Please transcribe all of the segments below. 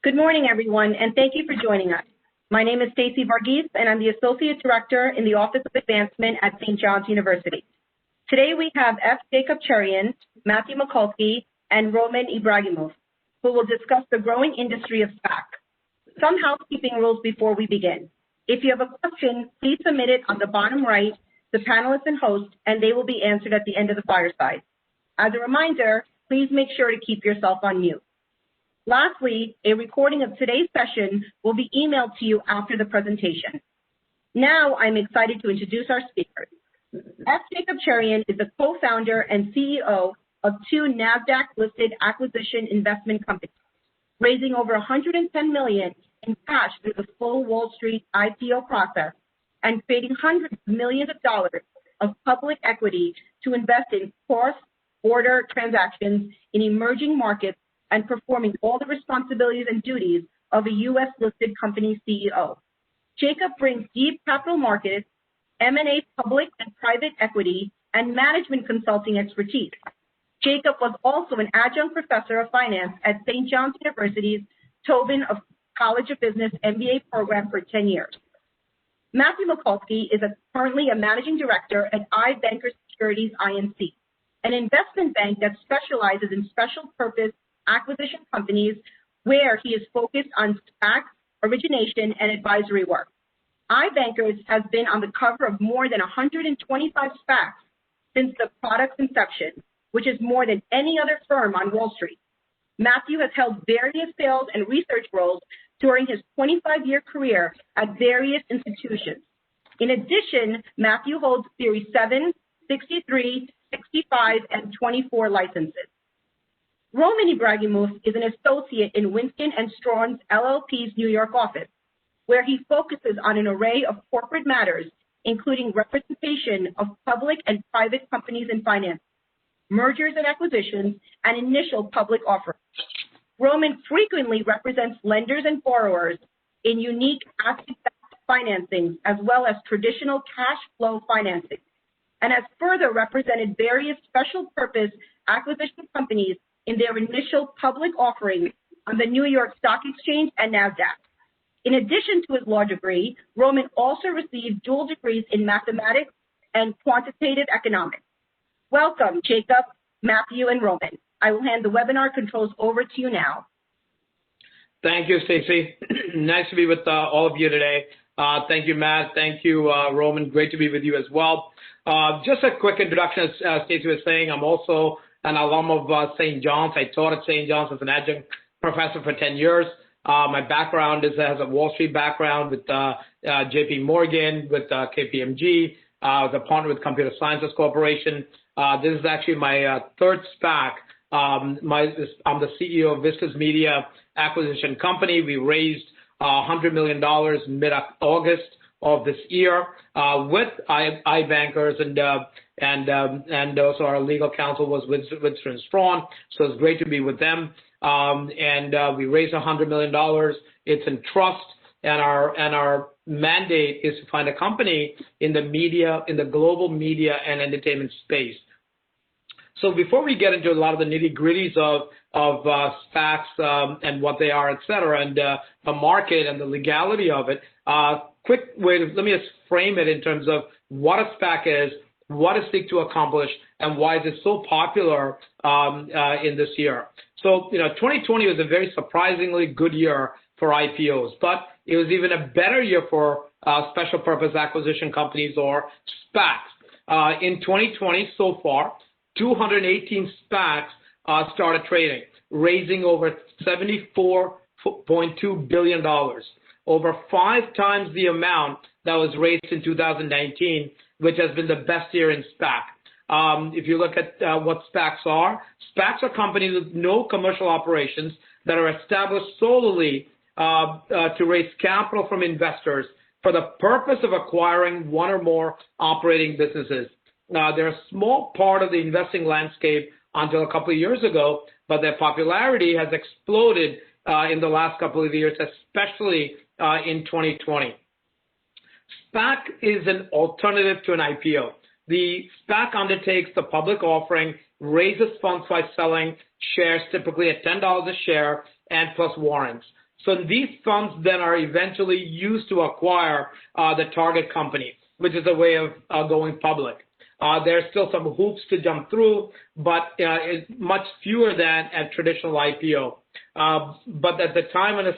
Good morning, everyone, and thank you for joining us. My name is Stacey Varghese, and I'm the Associate Director in the Office of Advancement at St. John's University. Today, we have F. Jacob Cherian, Matthew Mikulski, and Roman Ibragimov, who will discuss the growing industry of SPAC. Some housekeeping rules before we begin. If you have a question, please submit it on the bottom right, the panelists and host, and they will be answered at the end of the fireside. As a reminder, please make sure to keep yourself on mute. Lastly, a recording of today's session will be emailed to you after the presentation. Now, I'm excited to introduce our speakers. F. Jacob Cherian is the co-founder and CEO of two NASDAQ-listed acquisition investment companies, raising over $110 million in cash through the full Wall Street IPO process and creating hundreds of millions of dollars of public equity to invest in cross-border transactions in emerging markets and performing all the responsibilities and duties of a U.S.-listed company CEO. Jacob brings deep capital markets, M&A public and private equity, and management consulting expertise. Jacob was also an adjunct professor of finance at St. John's University's Tobin College of Business MBA program for 10 years. Matthew Mikulski is currently a managing director at iBankers Securities INC, an investment bank that specializes in special purpose acquisition companies where he is focused on SPAC origination and advisory work. iBankers has been on the cover of more than 125 SPACs since the product's inception, which is more than any other firm on Wall Street. Matthew has held various sales and research roles during his 25-year career at various institutions. In addition, Matthew holds Series 7, 63, 65, and 24 licenses. Roman Ibragimov is an associate in Winston & Strawn's LLP's New York office, where he focuses on an array of corporate matters, including representation of public and private companies in finance, mergers and acquisitions, and initial public offerings. Roman frequently represents lenders and borrowers in unique asset-backed financing, as well as traditional cash flow financing, and has further represented various special purpose acquisition companies in their initial public offerings on the New York Stock Exchange and NASDAQ. In addition to his law degree, Roman also received dual degrees in mathematics and quantitative economics. Welcome, Jacob, Matthew, and Roman. I will hand the webinar controls over to you now. Thank you, Stacey. Nice to be with all of you today. Thank you, Matt. Thank you, Roman. Great to be with you as well. Just a quick introduction, as Stacey was saying, I'm also an alum of St. John's. I taught at St. John's as an adjunct professor for 10 years. My background has a Wall Street background with JP Morgan, with KPMG. I was a partner with Computer Sciences Corporation. This is actually my third SPAC. I'm the CEO of Vistas Media Acquisition Company. We raised $100 million mid-August of this year with iBankers, and also our legal counsel was Winston & Strawn, so it's great to be with them. We raised $100 million. It's in trust, and our mandate is to find a company in the media, in the global media and entertainment space. So before we get into a lot of the nitty-gritties of SPACs and what they are, et cetera, and the market and the legality of it, quick way to, let me just frame it in terms of what a SPAC is, what it seeks to accomplish, and why is it so popular in this year. So, 2020 was a very surprisingly good year for IPOs, but it was even a better year for special purpose acquisition companies, or SPACs. In 2020 so far, 218 SPACs started trading, raising over $74.2 billion, over 5 times the amount that was raised in 2019, which has been the best year in SPAC. If you look at what SPACs are companies with no commercial operations that are established solely to raise capital from investors for the purpose of acquiring one or more operating businesses. They're a small part of the investing landscape until a couple of years ago, but their popularity has exploded in the last couple of years, especially in 2020. SPAC is an alternative to an IPO. The SPAC undertakes the public offering, raises funds by selling shares typically at $10 a share and plus warrants. So these funds then are eventually used to acquire the target company, which is a way of going public. There's still some hoops to jump through, but it's much fewer than a traditional IPO. But at the time when a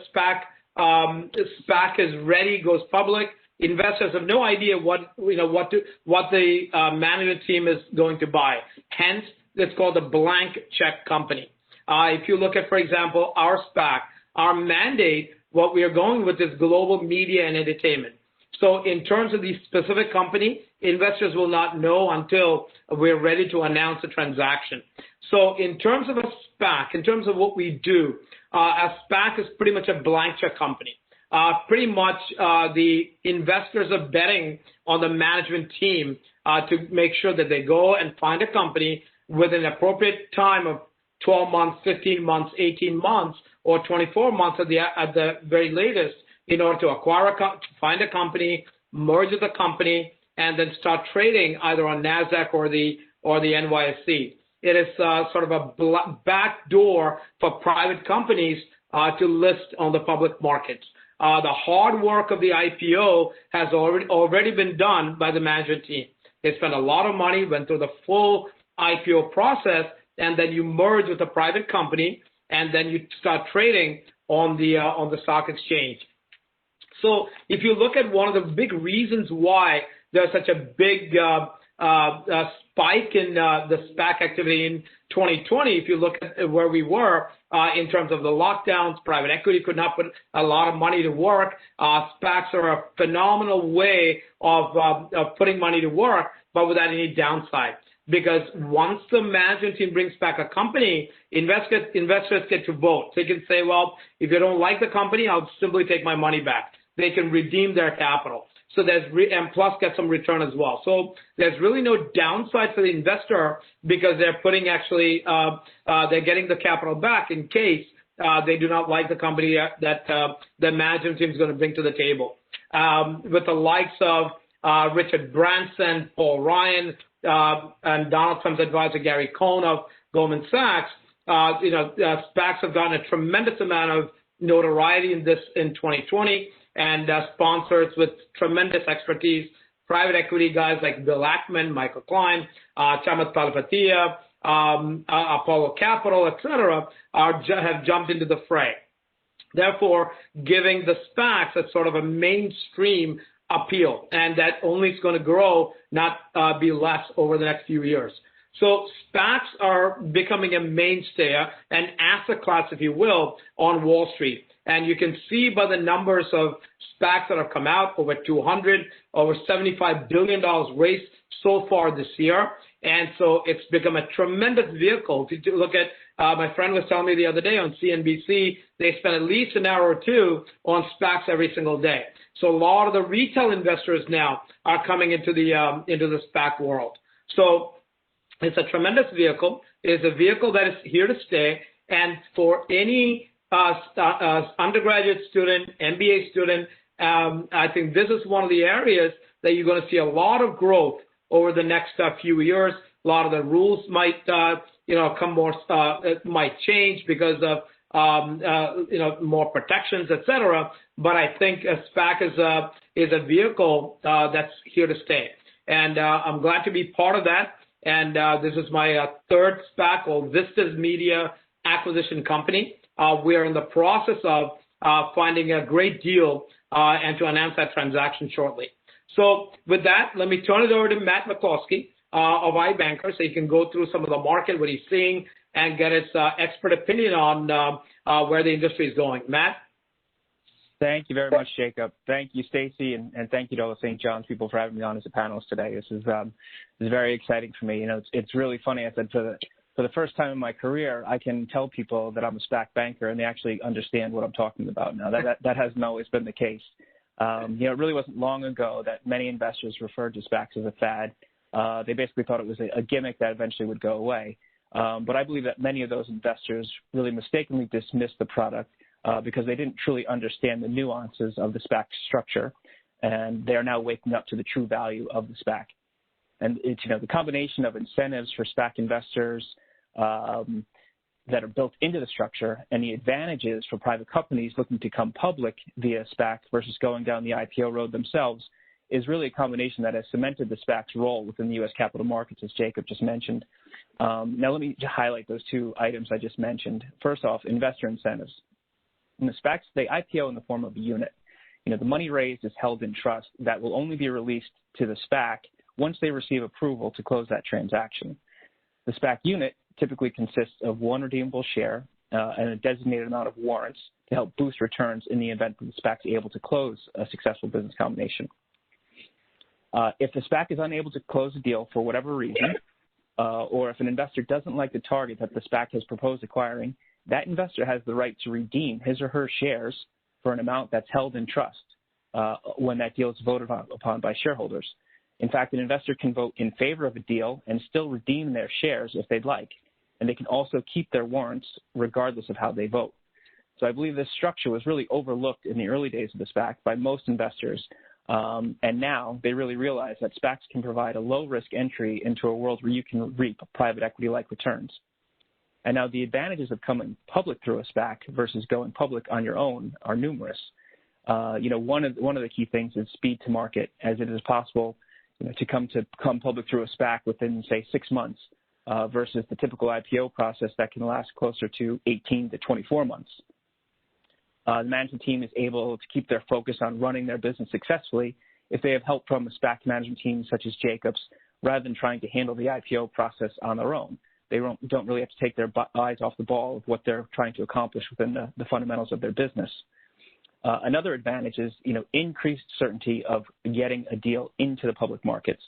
SPAC is ready, goes public, investors have no idea what the management team is going to buy. Hence, it's called a blank check company. If you look at, for example, our SPAC, our mandate, what we are going with is global media and entertainment. So in terms of the specific company, investors will not know until we're ready to announce a transaction. So in terms of a SPAC, in terms of what we do, a SPAC is pretty much a blank check company. Pretty much the investors are betting on the management team to make sure that they go and find a company with an appropriate time of 12 months, 15 months, 18 months, or 24 months at the very latest in order to find a company, merge with the company, and then start trading either on NASDAQ or the NYSE. It is sort of a back door for private companies to list on the public markets. The hard work of the IPO has already been done by the management team. They spent a lot of money, went through the full IPO process, and then you merge with a private company, and then you start trading on the stock exchange. So if you look at one of the big reasons why there's such a big spike in the SPAC activity in 2020, if you look at where we were in terms of the lockdowns, private equity could not put a lot of money to work. SPACs are a phenomenal way of putting money to work, but without any downside. Because once the management team brings back a company, investors get to vote. They can say, well, if you don't like the company, I'll simply take my money back. They can redeem their capital. So and plus get some return as well. So there's really no downside for the investor because they're they're getting the capital back in case they do not like the company that the management team is going to bring to the table. With the likes of Richard Branson, Paul Ryan, and Donald Trump's advisor Gary Cohn of Goldman Sachs, SPACs have gotten a tremendous amount of notoriety in 2020, and sponsors with tremendous expertise, private equity guys like Bill Ackman, Michael Klein, Chamath Palihapitiya, Apollo Capital, etc., have jumped into the fray. Therefore, giving the SPACs a sort of a mainstream appeal, and that only is going to grow, not be less over the next few years. So SPACs are becoming a mainstay, an asset class, if you will, on Wall Street. And you can see by the numbers of SPACs that have come out, over $75 billion raised so far this year. And so it's become a tremendous vehicle. To look at, my friend was telling me the other day on CNBC, they spend at least an hour or two on SPACs every single day. So a lot of the retail investors now are coming into the SPAC world. So it's a tremendous vehicle. It is a vehicle that is here to stay. And for any undergraduate student, MBA student, I think this is one of the areas that you're going to see a lot of growth over the next few years. A lot of the rules might, might change because of, more protections, et cetera. But I think a SPAC is a vehicle that's here to stay. And I'm glad to be part of that. And this is my third SPAC called Vistas Media Acquisition Company. We are in the process of finding a great deal and to announce that transaction shortly. So with that, let me turn it over to Matt McCloskey of iBanker so he can go through some of the market, what he's seeing, and get his expert opinion on where the industry is going. Matt? Thank you very much, Jacob. Thank you, Stacy, and thank you to all the St. John's people for having me on as a panelist today. This is very exciting for me. It's really funny. I said for the first time in my career, I can tell people that I'm a SPAC banker, and they actually understand what I'm talking about now. That hasn't always been the case. It really wasn't long ago that many investors referred to SPACs as a fad. They basically thought it was a gimmick that eventually would go away. But I believe that many of those investors really mistakenly dismissed the product because they didn't truly understand the nuances of the SPAC structure, and they are now waking up to the true value of the SPAC. And it's, the combination of incentives for SPAC investors, that are built into the structure and the advantages for private companies looking to come public via SPAC versus going down the IPO road themselves is really a combination that has cemented the SPAC's role within the U.S. capital markets, as Jacob just mentioned. Now, let me highlight those two items I just mentioned. First off, investor incentives. In the SPACs, they IPO in the form of a unit. The money raised is held in trust that will only be released to the SPAC once they receive approval to close that transaction. The SPAC unit typically consists of one redeemable share and a designated amount of warrants to help boost returns in the event that the SPAC is able to close a successful business combination. If the SPAC is unable to close a deal for whatever reason, or if an investor doesn't like the target that the SPAC has proposed acquiring, that investor has the right to redeem his or her shares for an amount that's held in trust when that deal is voted upon by shareholders. In fact, an investor can vote in favor of a deal and still redeem their shares if they'd like, and they can also keep their warrants regardless of how they vote. So I believe this structure was really overlooked in the early days of the SPAC by most investors, and now they really realize that SPACs can provide a low-risk entry into a world where you can reap private equity-like returns. And now the advantages of coming public through a SPAC versus going public on your own are numerous. One of the key things is speed to market, as it is possible to come public through a SPAC within, say, 6 months versus the typical IPO process that can last closer to 18 to 24 months. The management team is able to keep their focus on running their business successfully if they have help from a SPAC management team such as Jacob's, rather than trying to handle the IPO process on their own. They don't really have to take their eyes off the ball of what they're trying to accomplish within the fundamentals of their business. Another advantage is, increased certainty of getting a deal into the public markets.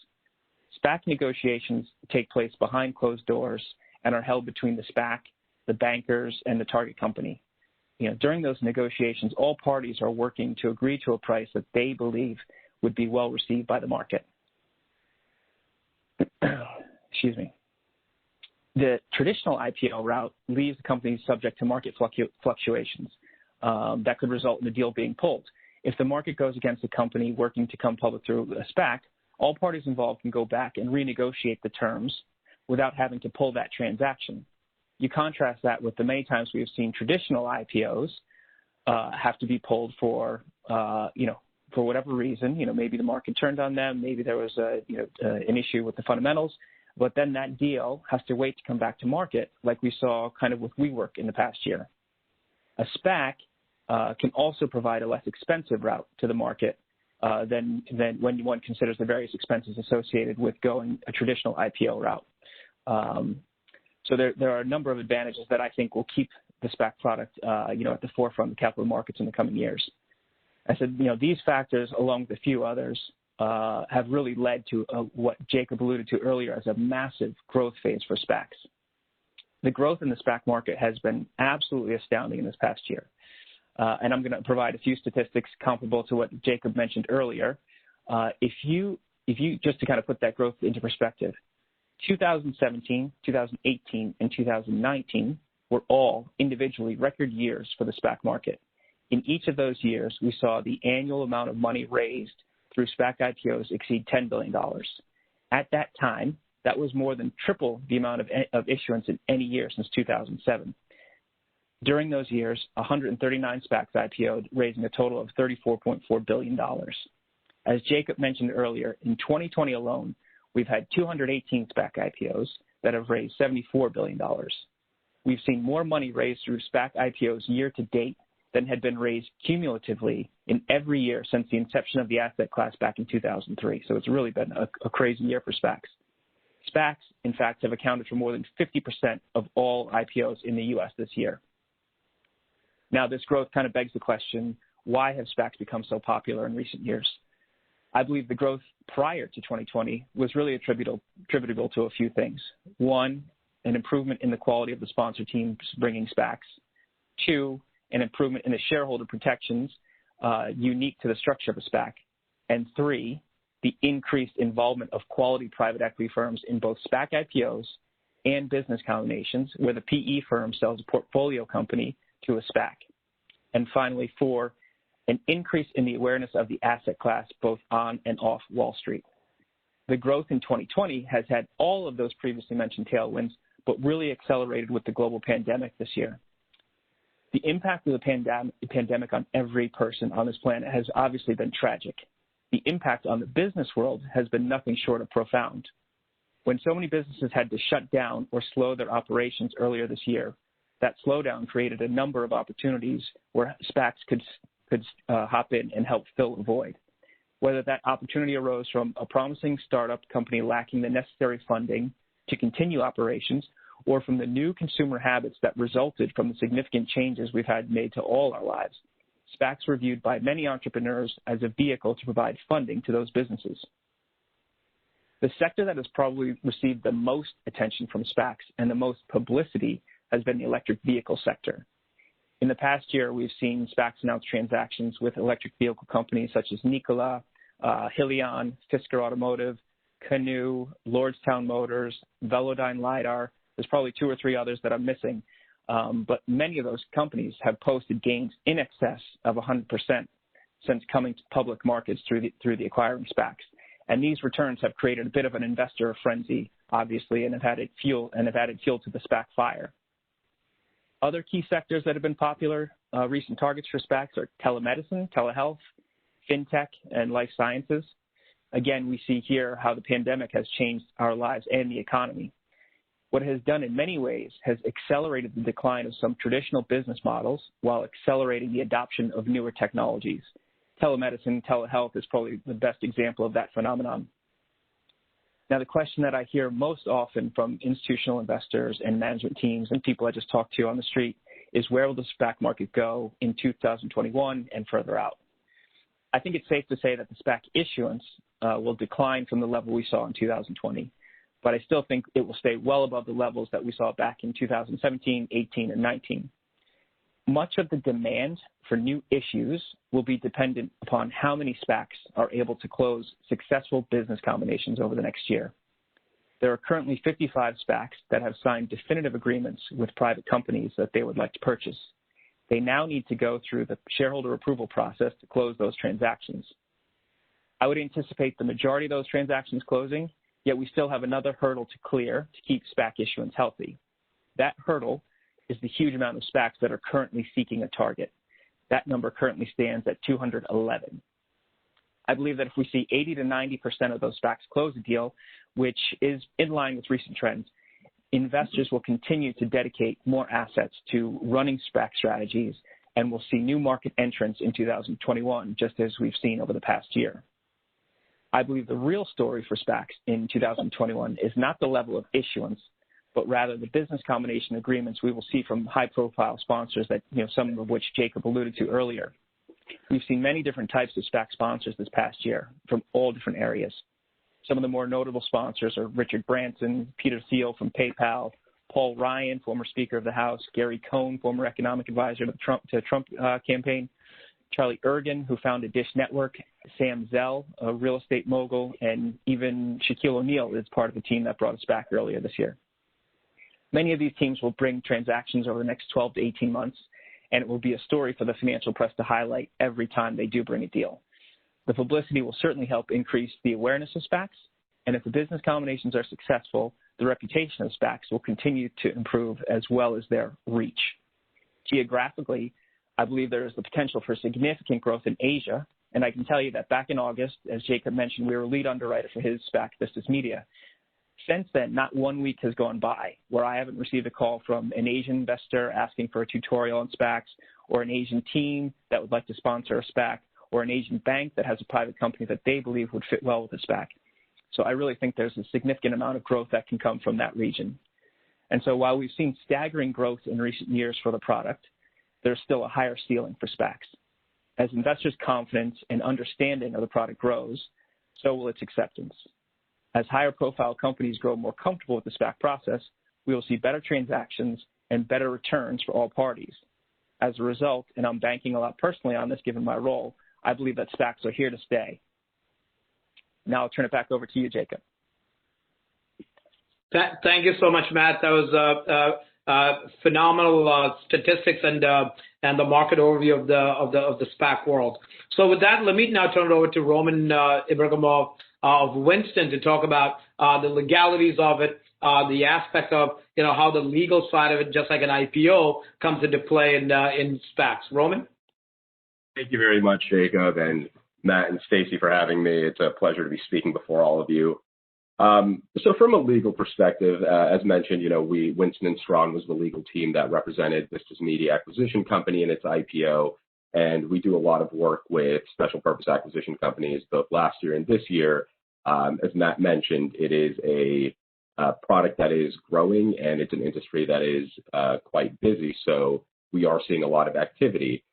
SPAC negotiations take place behind closed doors and are held between the SPAC, the bankers, and the target company. During those negotiations, all parties are working to agree to a price that they believe would be well received by the market. Excuse me. The traditional IPO route leaves the company subject to market fluctuations that could result in the deal being pulled. If the market goes against the company working to come public through a SPAC, all parties involved can go back and renegotiate the terms without having to pull that transaction. You contrast that with the many times we have seen traditional IPOs have to be pulled for whatever reason. Maybe the market turned on them, maybe there was an issue with the fundamentals, but then that deal has to wait to come back to market, like we saw kind of with WeWork in the past year. A SPAC can also provide a less expensive route to the market than when one considers the various expenses associated with going a traditional IPO route. So there are a number of advantages that I think will keep the SPAC product, at the forefront of the capital markets in the coming years. I said, these factors, along with a few others, have really led to what Jacob alluded to earlier as a massive growth phase for SPACs. The growth in the SPAC market has been absolutely astounding in this past year. And I'm going to provide a few statistics comparable to what Jacob mentioned earlier. If you just to kind of put that growth into perspective, 2017, 2018, and 2019 were all individually record years for the SPAC market. In each of those years, we saw the annual amount of money raised through SPAC IPOs exceed $10 billion. At that time, that was more than triple the amount of issuance in any year since 2007. During those years, 139 SPACs IPO'd, raising a total of $34.4 billion. As Jacob mentioned earlier, in 2020 alone, we've had 218 SPAC IPOs that have raised $74 billion. We've seen more money raised through SPAC IPOs year to date than had been raised cumulatively in every year since the inception of the asset class back in 2003. So it's really been a crazy year for SPACs. SPACs, in fact, have accounted for more than 50% of all IPOs in the U.S. this year. Now, this growth kind of begs the question, why have SPACs become so popular in recent years? I believe the growth prior to 2020 was really attributable to a few things. One, an improvement in the quality of the sponsor teams bringing SPACs. Two, an improvement in the shareholder protections unique to the structure of a SPAC. And three, the increased involvement of quality private equity firms in both SPAC IPOs and business combinations where the PE firm sells a portfolio company to a SPAC. And finally, four, an increase in the awareness of the asset class both on and off Wall Street. The growth in 2020 has had all of those previously mentioned tailwinds, but really accelerated with the global pandemic this year. The impact of the pandemic on every person on this planet has obviously been tragic. The impact on the business world has been nothing short of profound. When so many businesses had to shut down or slow their operations earlier this year, that slowdown created a number of opportunities where SPACs could hop in and help fill a void. Whether that opportunity arose from a promising startup company lacking the necessary funding to continue operations, or from the new consumer habits that resulted from the significant changes we've had made to all our lives, SPACs were viewed by many entrepreneurs as a vehicle to provide funding to those businesses. The sector that has probably received the most attention from SPACs and the most publicity has been the electric vehicle sector. In the past year, we've seen SPACs announce transactions with electric vehicle companies such as Nikola, Helion, Fisker Automotive, Canoe, Lordstown Motors, Velodyne LiDAR. There's probably 2 or 3 others that I'm missing, but many of those companies have posted gains in excess of 100% since coming to public markets through the acquiring SPACs. And these returns have created a bit of an investor frenzy, obviously, and have added fuel to the SPAC fire. Other key sectors that have been popular, recent targets for SPACs are telemedicine, telehealth, fintech, and life sciences. Again, we see here how the pandemic has changed our lives and the economy. What it has done in many ways has accelerated the decline of some traditional business models while accelerating the adoption of newer technologies. Telemedicine, telehealth is probably the best example of that phenomenon. Now, the question that I hear most often from institutional investors and management teams and people I just talked to on the street is, where will the SPAC market go in 2021 and further out? I think it's safe to say that the SPAC issuance will decline from the level we saw in 2020, but I still think it will stay well above the levels that we saw back in 2017, 18, and 19. Much of the demand for new issues will be dependent upon how many SPACs are able to close successful business combinations over the next year. There are currently 55 SPACs that have signed definitive agreements with private companies that they would like to purchase. They now need to go through the shareholder approval process to close those transactions. I would anticipate the majority of those transactions closing, yet we still have another hurdle to clear to keep SPAC issuance healthy. That hurdle is the huge amount of SPACs that are currently seeking a target. That number currently stands at 211. I believe that if we see 80 to 90% of those SPACs close a deal, which is in line with recent trends, investors will continue to dedicate more assets to running SPAC strategies, and we'll see new market entrants in 2021, just as we've seen over the past year. I believe the real story for SPACs in 2021 is not the level of issuance, but rather the business combination agreements we will see from high-profile sponsors that, some of which Jacob alluded to earlier. We've seen many different types of SPAC sponsors this past year from all different areas. Some of the more notable sponsors are Richard Branson, Peter Thiel from PayPal, Paul Ryan, former Speaker of the House, Gary Cohn, former economic advisor to the Trump campaign, Charlie Ergen, who founded Dish Network, Sam Zell, a real estate mogul, and even Shaquille O'Neal is part of the team that brought us back earlier this year. Many of these teams will bring transactions over the next 12 to 18 months, and it will be a story for the financial press to highlight every time they do bring a deal. The publicity will certainly help increase the awareness of SPACs, and if the business combinations are successful, the reputation of SPACs will continue to improve as well as their reach. Geographically, I believe there is the potential for significant growth in Asia, and I can tell you that back in August, as Jacob mentioned, we were lead underwriter for his SPAC, Vistas Media. Since then, not 1 week has gone by where I haven't received a call from an Asian investor asking for a tutorial on SPACs, or an Asian team that would like to sponsor a SPAC, or an Asian bank that has a private company that they believe would fit well with a SPAC. So I really think there's a significant amount of growth that can come from that region. And so while we've seen staggering growth in recent years for the product, there's still a higher ceiling for SPACs. As investors' confidence and understanding of the product grows, so will its acceptance. As higher profile companies grow more comfortable with the SPAC process, we will see better transactions and better returns for all parties. As a result, and I'm banking a lot personally on this given my role, I believe that SPACs are here to stay. Now I'll turn it back over to you, Jacob. Thank you so much, Matt. That was phenomenal statistics and the market overview of the SPAC world. So with that, let me now turn it over to Roman Ibrahimov of Winston to talk about the legalities of it the aspect of, how the legal side of it, just like an IPO, comes into play in SPACs. Roman? Thank you very much, Jacob, and Matt and Stacy for having me. It's a pleasure to be speaking before all of you. So from a legal perspective, as mentioned, Winston & Strawn was the legal team that represented Vistas Media Acquisition Company in its IPO, and we do a lot of work with special purpose acquisition companies both last year and this year. As Matt mentioned, it is a product that is growing, and it's an industry that is quite busy, so we are seeing a lot of activity.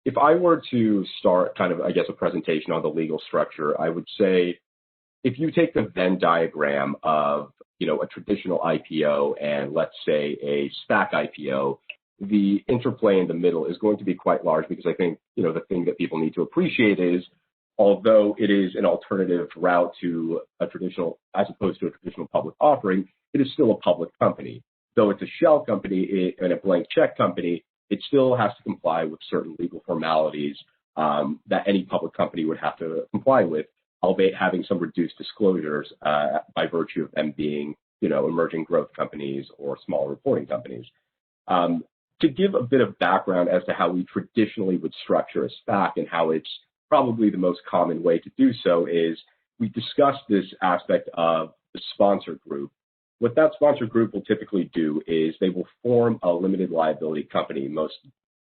If I were to start kind of, a presentation on the legal structure, I would say if you take the Venn diagram of, a traditional IPO and let's say a SPAC IPO, the interplay in the middle is going to be quite large because I think, the thing that people need to appreciate is although it is an alternative route to a traditional, as opposed to a traditional public offering, it is still a public company. Though it's a shell company and a blank check company, it still has to comply with certain legal formalities that any public company would have to comply with, albeit having some reduced disclosures by virtue of them being, emerging growth companies or small reporting companies. To give a bit of background as to how we traditionally would structure a SPAC and how it's probably the most common way to do so is we discussed this aspect of the sponsor group. What that sponsor group will typically do is they will form a limited liability company, most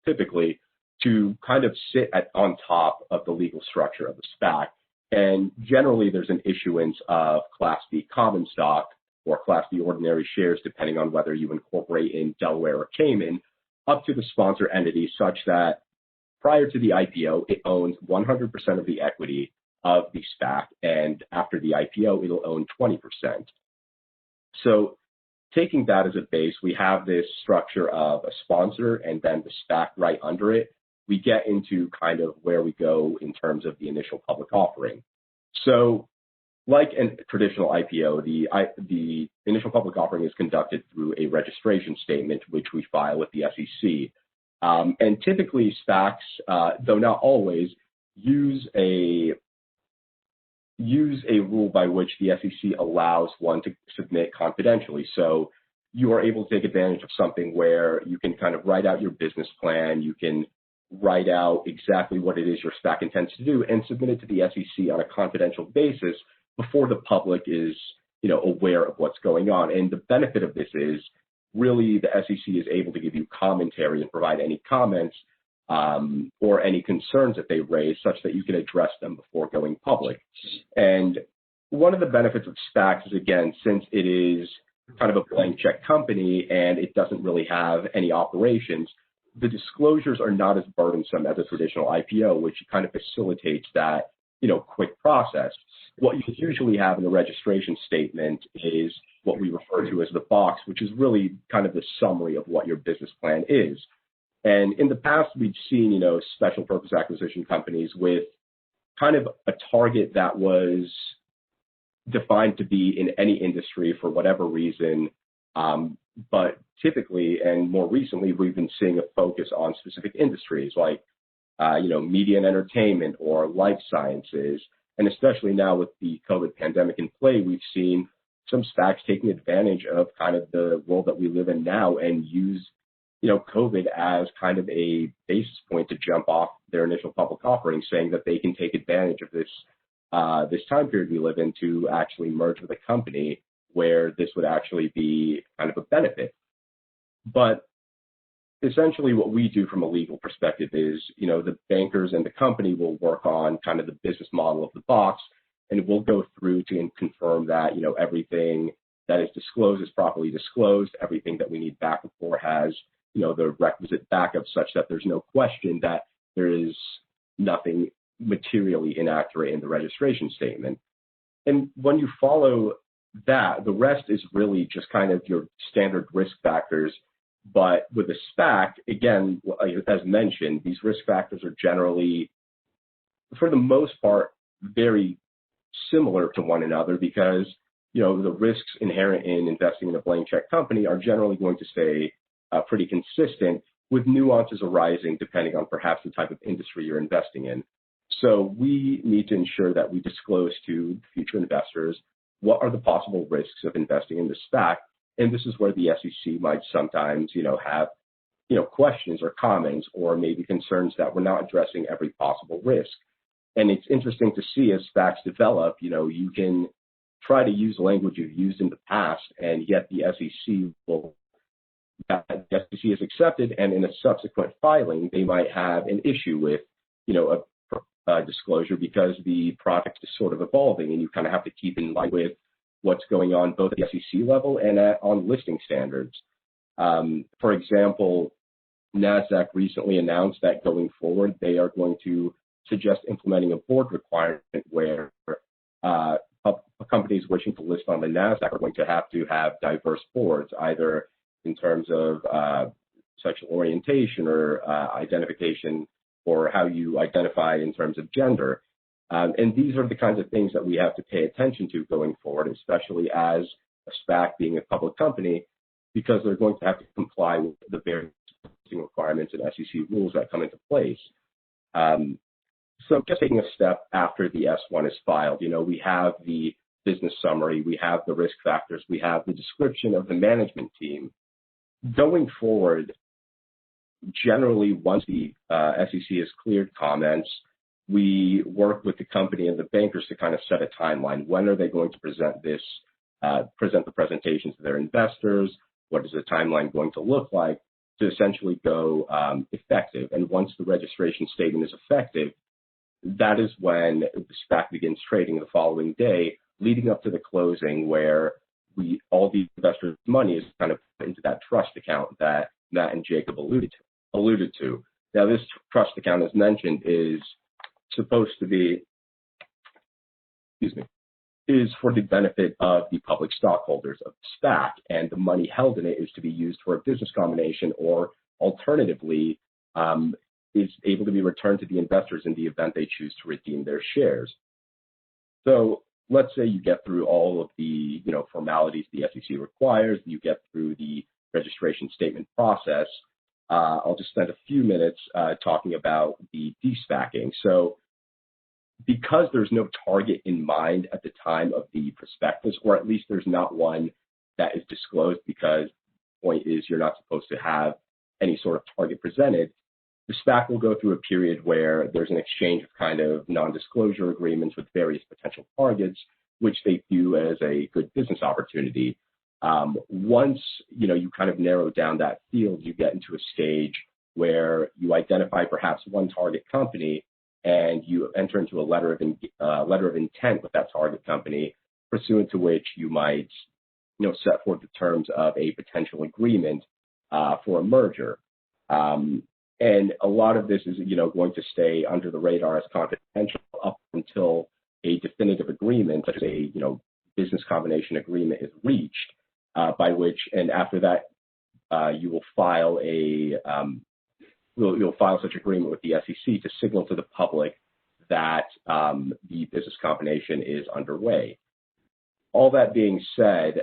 typically, to kind of sit on top of the legal structure of the SPAC. And generally, there's an issuance of Class B common stock or Class B ordinary shares, depending on whether you incorporate in Delaware or Cayman, up to the sponsor entity such that prior to the IPO, it owns 100% of the equity of the SPAC, and after the IPO, it'll own 20%. So taking that as a base, we have this structure of a sponsor and then the SPAC right under it. We get into kind of where we go in terms of the initial public offering. So like a traditional IPO, the initial public offering is conducted through a registration statement, which we file with the SEC. And typically SPACs, though not always, use a rule by which the SEC allows one to submit confidentially. So you are able to take advantage of something where you can kind of write out your business plan, you can write out exactly what it is your SPAC intends to do and submit it to the SEC on a confidential basis before the public is, aware of what's going on. And the benefit of this is really the SEC is able to give you commentary and provide any comments or any concerns that they raise such that you can address them before going public. And one of the benefits of SPACs is, again, since it is kind of a blank check company and it doesn't really have any operations, the disclosures are not as burdensome as a traditional IPO, which kind of facilitates that, quick process. What you usually have in a registration statement is what we refer to as the box, which is really kind of the summary of what your business plan is. And in the past, we've seen, special purpose acquisition companies with kind of a target that was defined to be in any industry for whatever reason. But typically, and more recently, we've been seeing a focus on specific industries like, media and entertainment or life sciences. And especially now with the COVID pandemic in play, we've seen some SPACs taking advantage of kind of the world that we live in now and use COVID as kind of a basis point to jump off their initial public offering, saying that they can take advantage of this time period we live in to actually merge with a company where this would actually be kind of a benefit. But essentially what we do from a legal perspective is, the bankers and the company will work on kind of the business model of the box, and we'll go through to confirm that, everything that is disclosed is properly disclosed, everything that we need backup for has the requisite backup such that there's no question that there is nothing materially inaccurate in the registration statement. And when you follow that, the rest is really just kind of your standard risk factors. But with a SPAC, again, as mentioned, these risk factors are generally, for the most part, very similar to one another because, the risks inherent in investing in a blank check company are generally going to stay pretty consistent, with nuances arising depending on perhaps the type of industry you're investing in. So we need to ensure that we disclose to future investors what are the possible risks of investing in the SPAC? And this is where the SEC might sometimes, have, questions or comments or maybe concerns that we're not addressing every possible risk. And it's interesting to see as SPACs develop, you can try to use language you've used in the past, and yet the SEC is accepted, and in a subsequent filing, they might have an issue with, a disclosure because the product is sort of evolving, and you kind of have to keep in line with what's going on both at the SEC level and on listing standards. For example, NASDAQ recently announced that going forward, they are going to suggest implementing a board requirement where companies wishing to list on the NASDAQ are going to have diverse boards, either in terms of sexual orientation or identification, or how you identify in terms of gender. And these are the kinds of things that we have to pay attention to going forward, especially as a SPAC being a public company, because they're going to have to comply with the various requirements and SEC rules that come into place. So just taking a step after the S-1 is filed, we have the business summary, we have the risk factors, we have the description of the management team. Going forward, generally, once the SEC has cleared comments, we work with the company and the bankers to kind of set a timeline. When are they going to present the presentations to their investors? What is the timeline going to look like to essentially go effective? And once the registration statement is effective, that is when the SPAC begins trading the following day, leading up to the closing, where all the investors' money is kind of put into that trust account that Matt and Jacob alluded to. Now, this trust account, as mentioned, is supposed to be, is for the benefit of the public stockholders of the SPAC, and the money held in it is to be used for a business combination, or alternatively, is able to be returned to the investors in the event they choose to redeem their shares. So let's say you get through all of the formalities the SEC requires, you get through the registration statement process. I'll just spend a few minutes talking about the DeSpacking. So because there's no target in mind at the time of the prospectus, or at least there's not one that is disclosed, because the point is you're not supposed to have any sort of target presented, the SPAC will go through a period where there's an exchange of kind of non-disclosure agreements with various potential targets, which they view as a good business opportunity. Once you kind of narrow down that field, you get into a stage where you identify perhaps one target company, and you enter into a letter of intent with that target company, pursuant to which you might set forth the terms of a potential agreement for a merger. And a lot of this is, going to stay under the radar as confidential up until a definitive agreement, such as a, business combination agreement, is reached, by which, and after that, you will file you'll file such agreement with the SEC to signal to the public that the business combination is underway. All that being said,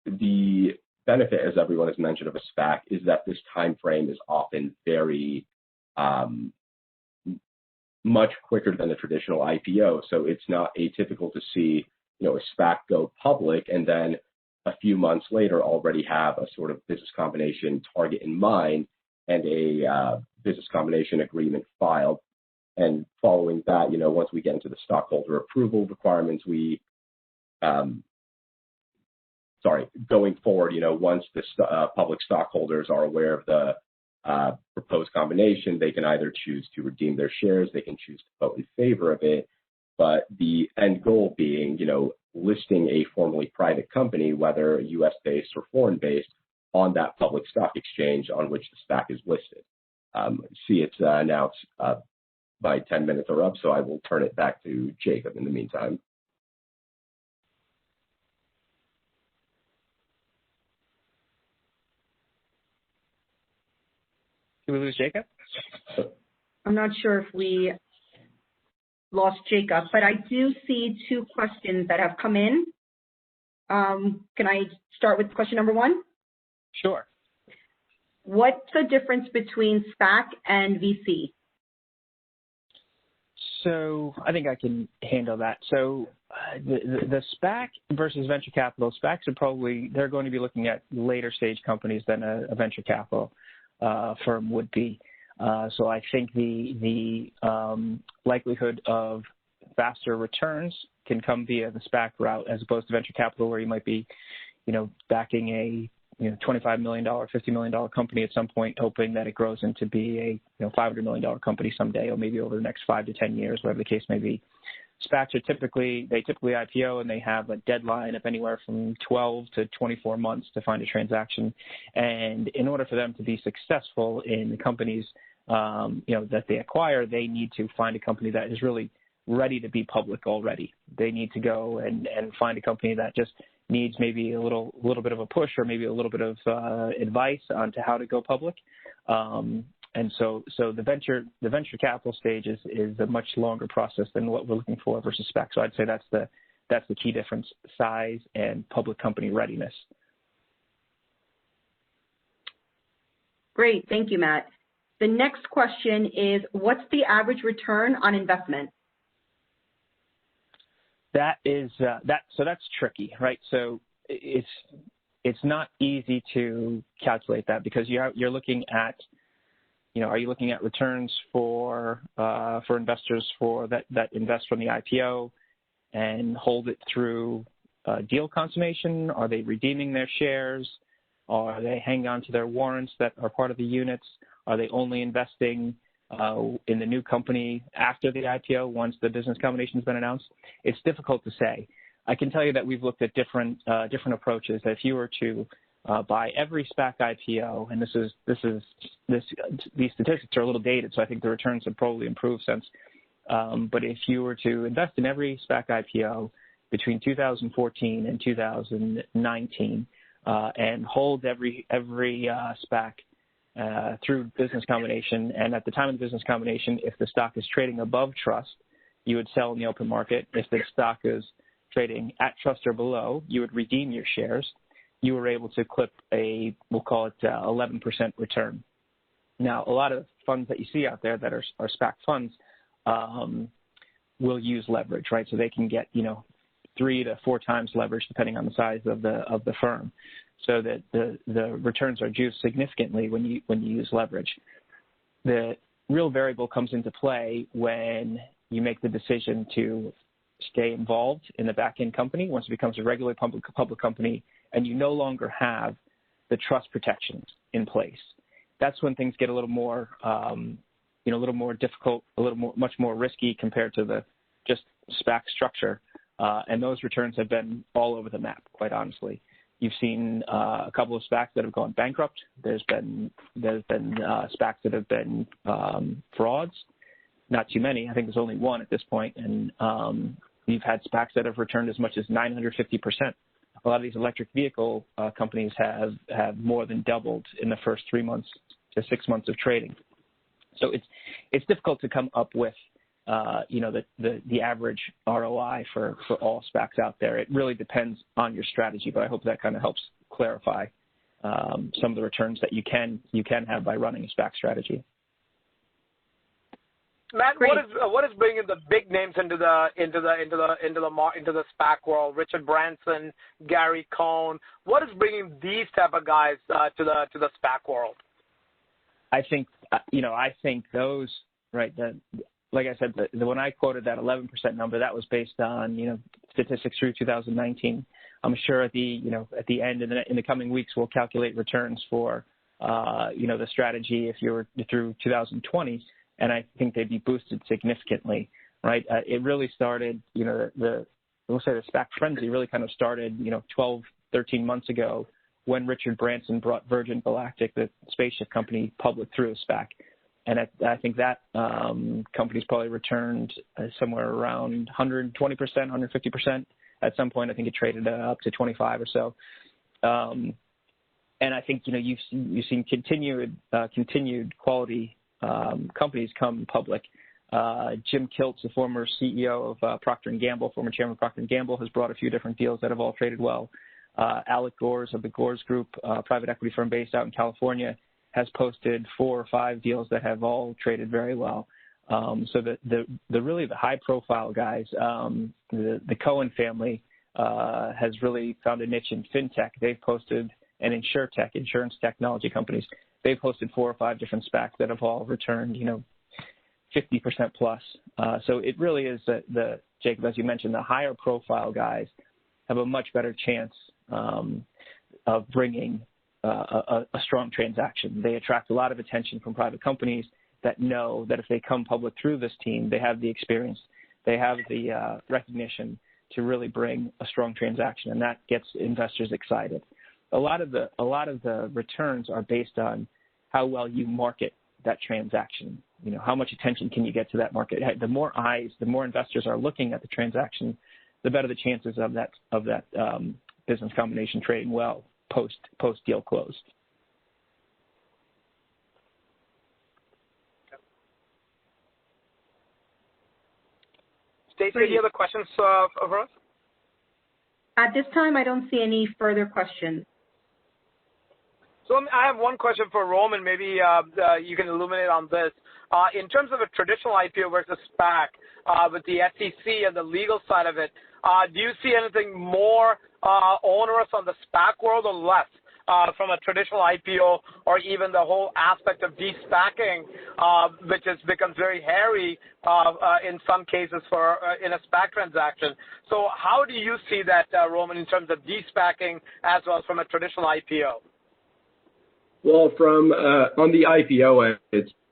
the benefit, as everyone has mentioned, of a SPAC is that this time frame is often very much quicker than a traditional IPO. So it's not atypical to see a SPAC go public and then a few months later already have a sort of business combination target in mind and a business combination agreement filed. And following that, once we get into the stockholder approval requirements, going forward, once the public stockholders are aware of the proposed combination, they can either choose to redeem their shares, they can choose to vote in favor of it, but the end goal being, listing a formerly private company, whether U.S.-based or foreign-based, on that public stock exchange on which the SPAC is listed. It's now by 10 minutes are up, so I will turn it back to Jacob in the meantime. Did we lose Jacob? I'm not sure if we lost Jacob, but I do see two questions that have come in. Can I start with question number one? Sure. What's the difference between SPAC and VC? So I think I can handle that. So the SPAC versus venture capital, SPACs they're going to be looking at later stage companies than a venture capital firm would be. So I think the likelihood of faster returns can come via the SPAC route as opposed to venture capital, where you might be, backing a $25 million, $50 million company at some point, hoping that it grows into be a $500 million company someday, or maybe over the next 5 to 10 years, whatever the case may be. SPACs are typically IPO, and they have a deadline of anywhere from 12 to 24 months to find a transaction. And in order for them to be successful in the companies that they acquire, they need to find a company that is really ready to be public already. They need to go and find a company that just needs maybe a little bit of a push, or maybe a little bit of advice on to how to go public. And so the venture capital stage is a much longer process than what we're looking for versus SPAC. So I'd say that's the key difference: size and public company readiness. Great, thank you, Matt. The next question is, what's the average return on investment? So that's tricky, right? So it's not easy to calculate that, because you're looking at, are you looking at returns for investors that invest from the IPO and hold it through deal consummation? Are they redeeming their shares? Are they hanging on to their warrants that are part of the units? Are they only investing in the new company after the IPO, once the business combination has been announced? It's difficult to say. I can tell you that we've looked at different approaches. If you were to buy every SPAC IPO, and these statistics are a little dated, so I think the returns have probably improved since. But if you were to invest in every SPAC IPO between 2014 and 2019, and hold every SPAC through business combination, and at the time of the business combination, if the stock is trading above trust, you would sell in the open market. If the stock is trading at trust or below, you would redeem your shares. You were able to clip we'll call it 11% return. Now, a lot of funds that you see out there that are SPAC funds will use leverage, right? So they can get 3 to 4 times leverage depending on the size of the firm, so that the returns are juiced significantly when you use leverage. The real variable comes into play when you make the decision to stay involved in the back-end company once it becomes a regular public company, and you no longer have the trust protections in place. That's when things get a little more, a little more difficult, much more risky compared to the just SPAC structure. And those returns have been all over the map, quite honestly. You've seen a couple of SPACs that have gone bankrupt. There's been SPACs that have been frauds. Not too many. I think there's only one at this point. And we've had SPACs that have returned as much as 950%. A lot of these electric vehicle companies have more than doubled in the first 3 months to 6 months of trading. So it's difficult to come up with the average ROI for all SPACs out there. It really depends on your strategy, but I hope that kind of helps clarify some of the returns that you can have by running a SPAC strategy. Matt, what is bringing the big names into the SPAC world? Richard Branson, Gary Cohn. What is bringing these type of guys to the SPAC world? I think those, right. Like I said, when I quoted that 11% number, that was based on statistics through 2019. I'm sure at the end in the coming weeks we'll calculate returns for the strategy if you were through 2020, and I think they'd be boosted significantly. Right? It really started. We'll say the SPAC frenzy really kind of started 12, 13 months ago when Richard Branson brought Virgin Galactic, the spaceship company, public through a SPAC. And I think that company's probably returned somewhere around 120%, 150%. At some point, I think it traded up to 25 or so. And I think you've seen continued quality companies come public. Jim Kiltz, the former CEO of Procter & Gamble, former chairman of Procter & Gamble, has brought a few different deals that have all traded well. Alec Gores of the Gores Group, private equity firm based out in California, has posted 4 or 5 deals that have all traded very well. So the really the high profile guys, the Cohen family has really found a niche in fintech. They've posted, and insurtech, insurance technology companies. They've hosted 4 or 5 different SPACs that have all returned, 50% plus. So it really is Jacob, as you mentioned, the higher profile guys have a much better chance of bringing a strong transaction. They attract a lot of attention from private companies that know that if they come public through this team, they have the experience, they have the recognition to really bring a strong transaction, and that gets investors excited. A lot of the returns are based on how well you market that transaction. How much attention can you get to that market? The more eyes, the more investors are looking at the transaction, the better the chances of that business combination trading well post deal closed. Stacey, any other questions for us? At this time, I don't see any further questions. So I have one question for Roman. Maybe you can illuminate on this. In terms of a traditional IPO versus SPAC, with the SEC and the legal side of it, do you see anything more onerous on the SPAC world or less from a traditional IPO, or even the whole aspect of DeSpacking, which has become very hairy in some cases in a SPAC transaction? So how do you see that, Roman, in terms of DeSpacking as well as from a traditional IPO? Well, from on the IPO,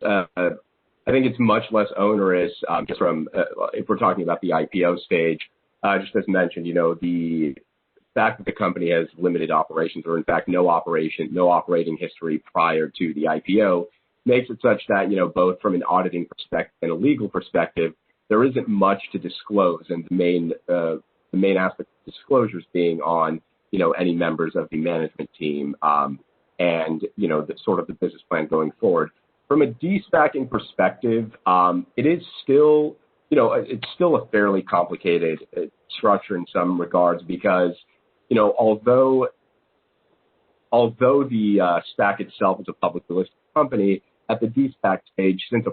I think it's much less onerous. Just from if we're talking about the IPO stage, just as mentioned, the fact that the company has limited operations, or in fact no operating history prior to the IPO, makes it such that both from an auditing perspective and a legal perspective, there isn't much to disclose, and the main aspect of disclosures being on any members of the management team. And the sort of the business plan going forward. From a DeSpacking perspective, it is still, it's still a fairly complicated structure in some regards, because, although the SPAC itself is a publicly listed company, at the DeSpack stage, since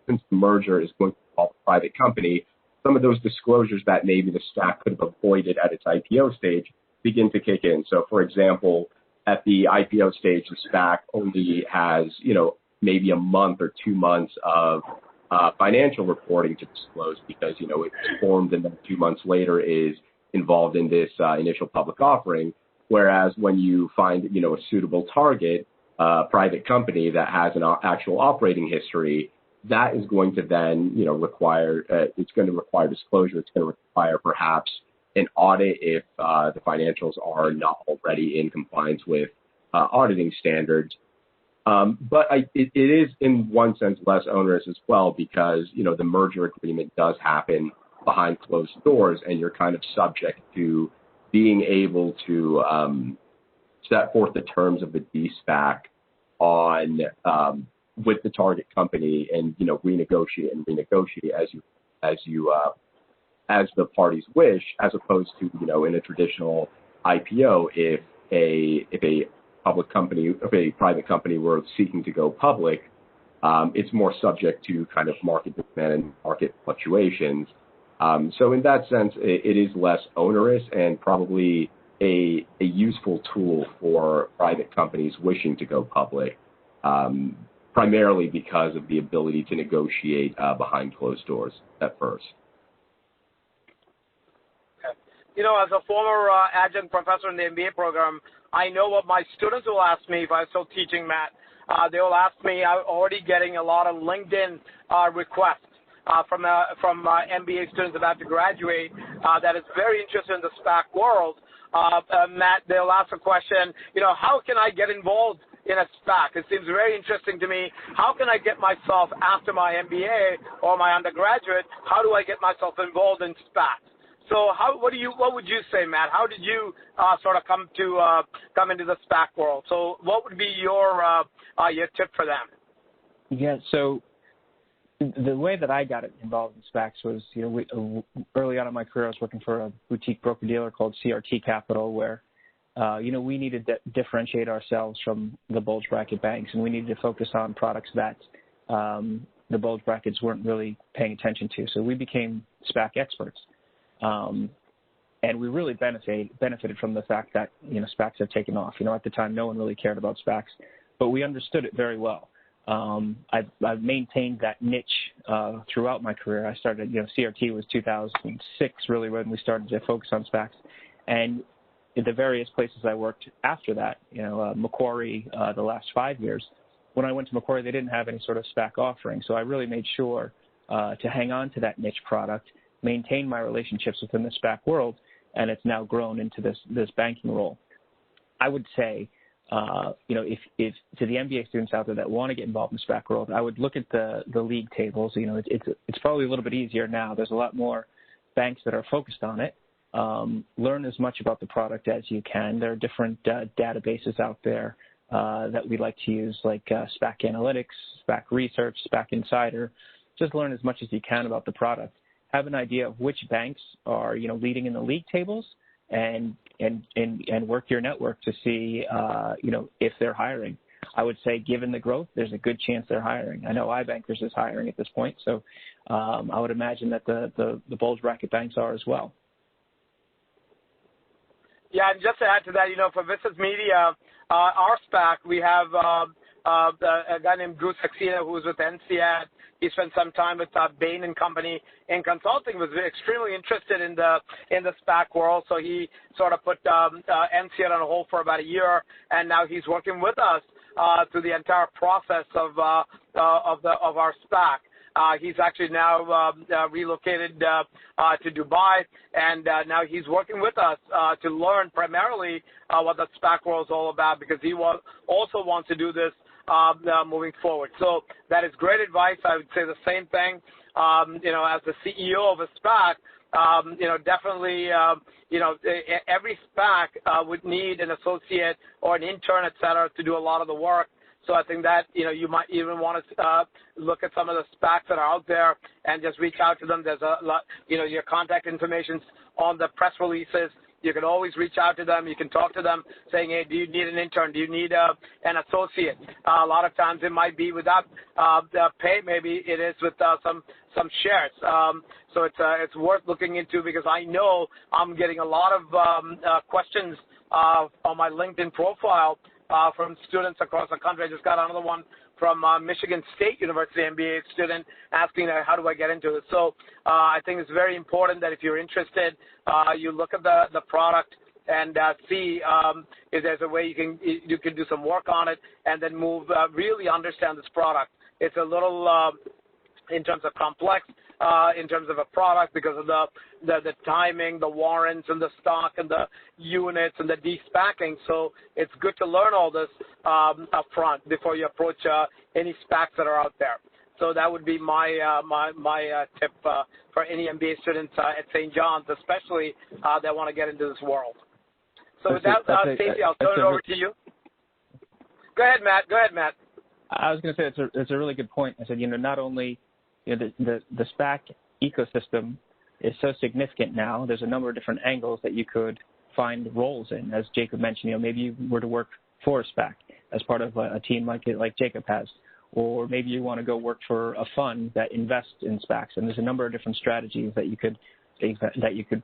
the merger is going to involve a private company, some of those disclosures that maybe the SPAC could have avoided at its IPO stage begin to kick in. So, for example, at the IPO stage, the SPAC only has, maybe a month or 2 months of financial reporting to disclose, because, it's formed and then 2 months later is involved in this initial public offering. Whereas when you find, a suitable target, private company that has an actual operating history, that is going to then, require, it's going to require disclosure. It's going to require perhaps an audit if the financials are not already in compliance with auditing standards. But it is in one sense less onerous as well, because, the merger agreement does happen behind closed doors, and you're kind of subject to being able to set forth the terms of the DeSpack on with the target company, and renegotiate as the parties wish, as opposed to in a traditional IPO, if a private company were seeking to go public, it's more subject to kind of market demand and market fluctuations. So in that sense, it is less onerous, and probably a useful tool for private companies wishing to go public, primarily because of the ability to negotiate behind closed doors at first. As a former adjunct professor in the MBA program, I know what my students will ask me if I'm still teaching, Matt. They will ask me, I'm already getting a lot of LinkedIn requests from MBA students about to graduate that is very interested in the SPAC world. Matt, they'll ask a question, how can I get involved in a SPAC? It seems very interesting to me. How can I get myself, after my MBA or my undergraduate, how do I get myself involved in SPACs? So what would you say, Matt? How did you sort of come into the SPAC world? So what would be your tip for them? Yeah, so the way that I got involved in SPACs was, early on in my career, I was working for a boutique broker-dealer called CRT Capital, where, we needed to differentiate ourselves from the bulge bracket banks, and we needed to focus on products that the bulge brackets weren't really paying attention to. So we became SPAC experts. And we really benefited from the fact that, SPACs have taken off. At the time, no one really cared about SPACs, but we understood it very well. I've maintained that niche throughout my career. I started, CRT was 2006, really, when we started to focus on SPACs. And in the various places I worked after that, Macquarie, the last 5 years, when I went to Macquarie, they didn't have any sort of SPAC offering. So I really made sure to hang on to that niche product, maintain my relationships within the SPAC world, and it's now grown into this banking role. I would say, if to the MBA students out there that want to get involved in the SPAC world, I would look at the league tables. It's probably a little bit easier now. There's a lot more banks that are focused on it. Learn as much about the product as you can. There are different databases out there that we like to use, like SPAC Analytics, SPAC Research, SPAC Insider. Just learn as much as you can about the product. Have an idea of which banks are, leading in the league tables, and work your network to see, if they're hiring. I would say, given the growth, there's a good chance they're hiring. I know iBankers is hiring at this point, so I would imagine that the bulge bracket banks are as well. Yeah, and just to add to that, for Vistas Media, our SPAC, we have a guy named Bruce Saxena who's with NCAT. He spent some time with Bain and Company in consulting, was extremely interested in the SPAC world, so he sort of put NCAT on hold for about a year, and now he's working with us through the entire process of our SPAC. He's actually now relocated to Dubai, and now he's working with us to learn primarily what the SPAC world is all about, because he also wants to do this moving forward. So that is great advice. I would say the same thing. As the CEO of a SPAC, definitely, every SPAC would need an associate or an intern, et cetera, to do a lot of the work. So I think that, you might even want to look at some of the SPACs that are out there and just reach out to them. There's a lot, your contact information's on the press releases. You can always reach out to them. You can talk to them saying, hey, do you need an intern? Do you need an associate? A lot of times it might be without the pay. Maybe it is with some shares. So it's worth looking into, because I know I'm getting a lot of questions on my LinkedIn profile from students across the country. I just got another one from Michigan State University MBA student asking how do I get into it. So I think it's very important that if you're interested, you look at the product and see if there's a way you can do some work on it and then really understand this product. It's a little in terms of complex, in terms of a product, because of the timing, the warrants and the stock and the units and the DeSpacking. So it's good to learn all this up front before you approach any SPACs that are out there. So that would be my tip for any MBA students at St. John's, especially that want to get into this world. So with that, Stacey, I'll turn it over to you. Go ahead, Matt. I was going to say it's a really good point. I said, not only the SPAC ecosystem is so significant now. There's a number of different angles that you could find roles in. As Jacob mentioned, maybe you were to work for a SPAC as part of a team like Jacob has, or maybe you want to go work for a fund that invests in SPACs. And there's a number of different strategies that you could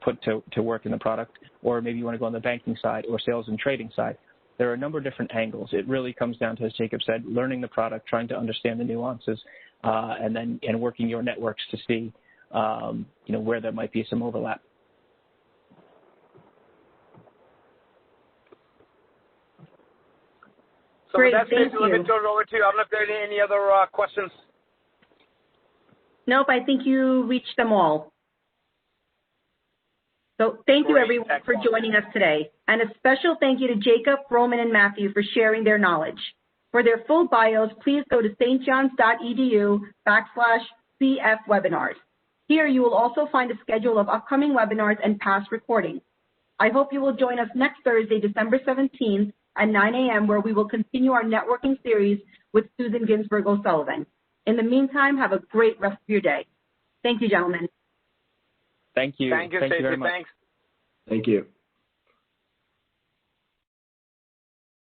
put to work in the product, or maybe you want to go on the banking side or sales and trading side. There are a number of different angles. It really comes down to, as Jacob said, learning the product, trying to understand the nuances, and working your networks to see, where there might be some overlap. So Great, that's thank it. Let me you. turn it over to you. I don't know if there are any other questions. Nope, I think you reached them all. So thank you, everyone, for joining us today. And a special thank you to Jacob, Roman, and Matthew for sharing their knowledge. For their full bios, please go to stjohns.edu/CF webinars. Here you will also find a schedule of upcoming webinars and past recordings. I hope you will join us next Thursday, December 17th at 9 a.m., where we will continue our networking series with Susan Ginsburg O'Sullivan. In the meantime, have a great rest of your day. Thank you, gentlemen. Thank you. Thank you, Stacey. Thanks. Thank you.